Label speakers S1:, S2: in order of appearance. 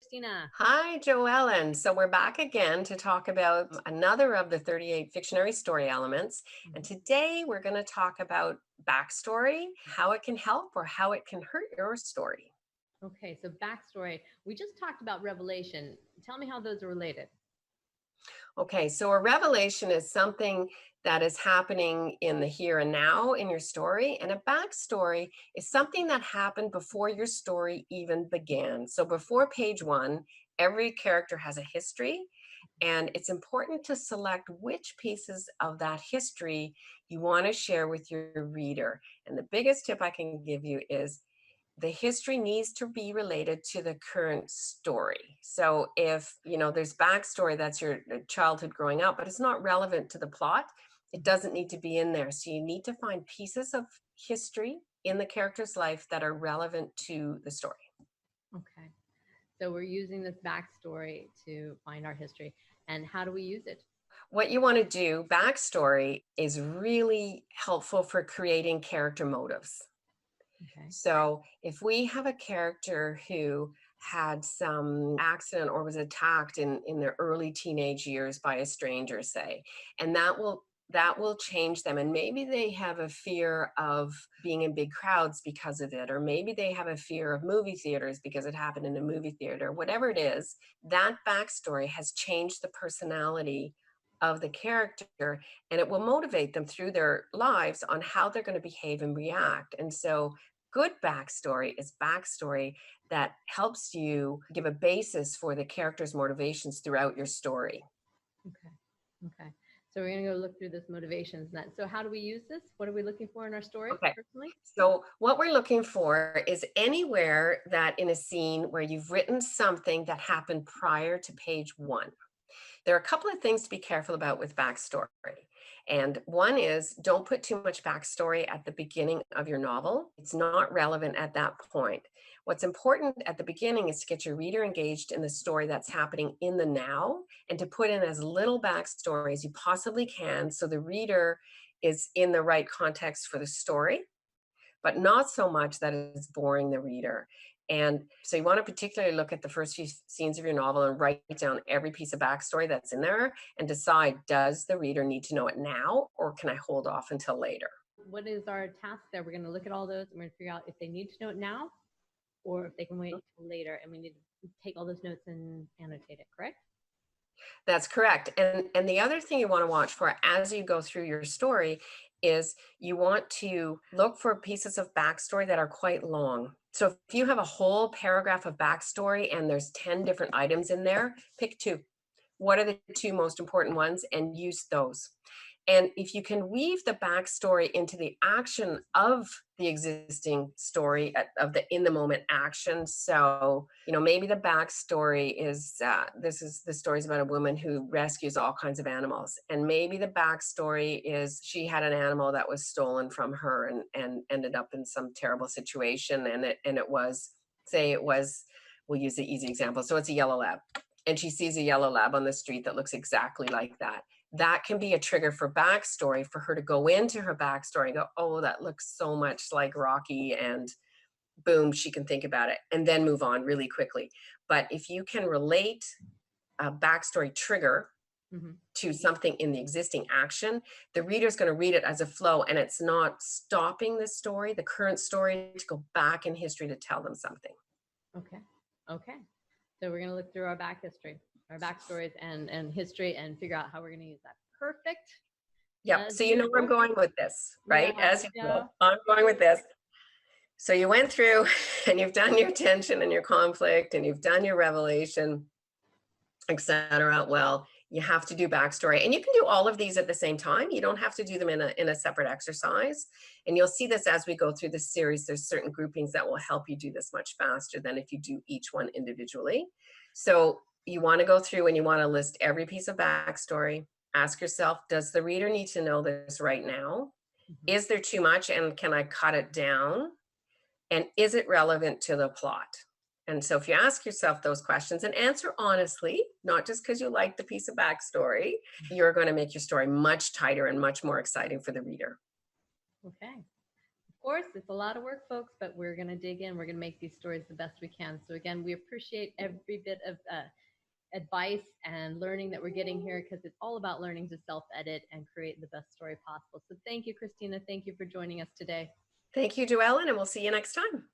S1: Christina.
S2: Hi, Joellen. So we're back again to talk about another of the 38 fictionary story elements. And
S1: Mhm.
S2: today we're going to talk about backstory, how it can help or how it can hurt your story.
S1: Okay, so backstory. We just talked about Revelation. Tell me how those are related.
S2: Okay, so a revelation is something that is happening in the here and now in your story, and a backstory is something that happened before your story even began. So before page one, every character has a history, and it's important to select which pieces of that history you want to share with your reader. And the biggest tip I can give you is the history needs to be related to the current story. So if, there's backstory that's your childhood growing up, but it's not relevant to the plot, it doesn't need to be in there. So you need to find pieces of history in the character's life that are relevant to the story.
S1: Okay, so we're using this backstory to find our history. And how do we use it?
S2: What you want to do, backstory is really helpful for creating character motives.
S1: Okay.
S2: So if we have a character who had some accident or was attacked in their early teenage years by a stranger, say, and that will change them, and maybe they have a fear of being in big crowds because of it, or maybe they have a fear of movie theaters because it happened in a movie theater. Whatever it is, that backstory has changed the personality of the character, and it will motivate them through their lives on how they're going to behave and react. And so good backstory is backstory that helps you give a basis for the character's motivations throughout your story.
S1: Okay. Okay. So we're going to go look through this motivations. And that. So how do we use this? What are we looking for in our story
S2: Okay.
S1: personally?
S2: So, what we're looking for is anywhere that in a scene where you've written something that happened prior to page one. There are a couple of things to be careful about with backstory. And one is don't put too much backstory at the beginning of your novel. It's not relevant at that point. What's important at the beginning is to get your reader engaged in the story that's happening in the now and to put in as little backstory as you possibly can so the reader is in the right context for the story, but not so much that it's boring the reader. And so you want to particularly look at the first few scenes of your novel and write down every piece of backstory that's in there and decide, does the reader need to know it now or can I hold off until later?
S1: What is our task there? We're going to look at all those and we're going to figure out if they need to know it now or if they can wait till later. And we need to take all those notes and annotate it, correct?
S2: That's correct. And the other thing you want to watch for as you go through your story is you want to look for pieces of backstory that are quite long. So if you have a whole paragraph of backstory and there's 10 different items in there, pick two. What are the two most important ones and use those. And if you can weave the backstory into the action of the existing story of the in the moment action. So, maybe the backstory is this is the story is about a woman who rescues all kinds of animals. And maybe the backstory is she had an animal that was stolen from her and ended up in some terrible situation. And it was, say it was, we'll use the easy example. So it's a yellow lab. And she sees a yellow lab on the street that looks exactly like that. That can be a trigger for backstory for her to go into her backstory and go, oh, that looks so much like Rocky, and boom, she can think about it and then move on really quickly. But if you can relate a backstory trigger
S1: Mm-hmm.
S2: to something in the existing action, the reader's going to read it as a flow and it's not stopping the story, the current story, to go back in history to tell them something.
S1: Okay. Okay. So we're going to look through our back history, our backstories and history and figure out how we're going to use that. Perfect.
S2: Yep.
S1: As
S2: So you know where I'm
S1: usual.
S2: going with this,
S1: Yeah.
S2: right? As
S1: Yeah.
S2: usual, I'm going with this. So you went through and you've done your tension and your conflict and you've done your revelation, etc. Well, you have to do backstory, and you can do all of these at the same time. You don't have to do them in a separate exercise. And you'll see this as we go through this series. There's certain groupings that will help you do this much faster than if you do each one individually. So you want to go through and you want to list every piece of backstory. Ask yourself, does the reader need to know this right now?
S1: Mm-hmm.
S2: Is there too much and can I cut it down? And is it relevant to the plot? And so if you ask yourself those questions and answer honestly, not just because you like the piece of backstory, you're going to make your story much tighter and much more exciting for the reader.
S1: Okay. course, it's a lot of work, folks, but we're going to dig in. We're going to make these stories the best we can. So again, we appreciate every bit of advice and learning that we're getting here, because it's all about learning to self-edit and create the best story possible. So thank you, Christina. Thank you for joining us today.
S2: Thank you, Joellen, and we'll see you next time.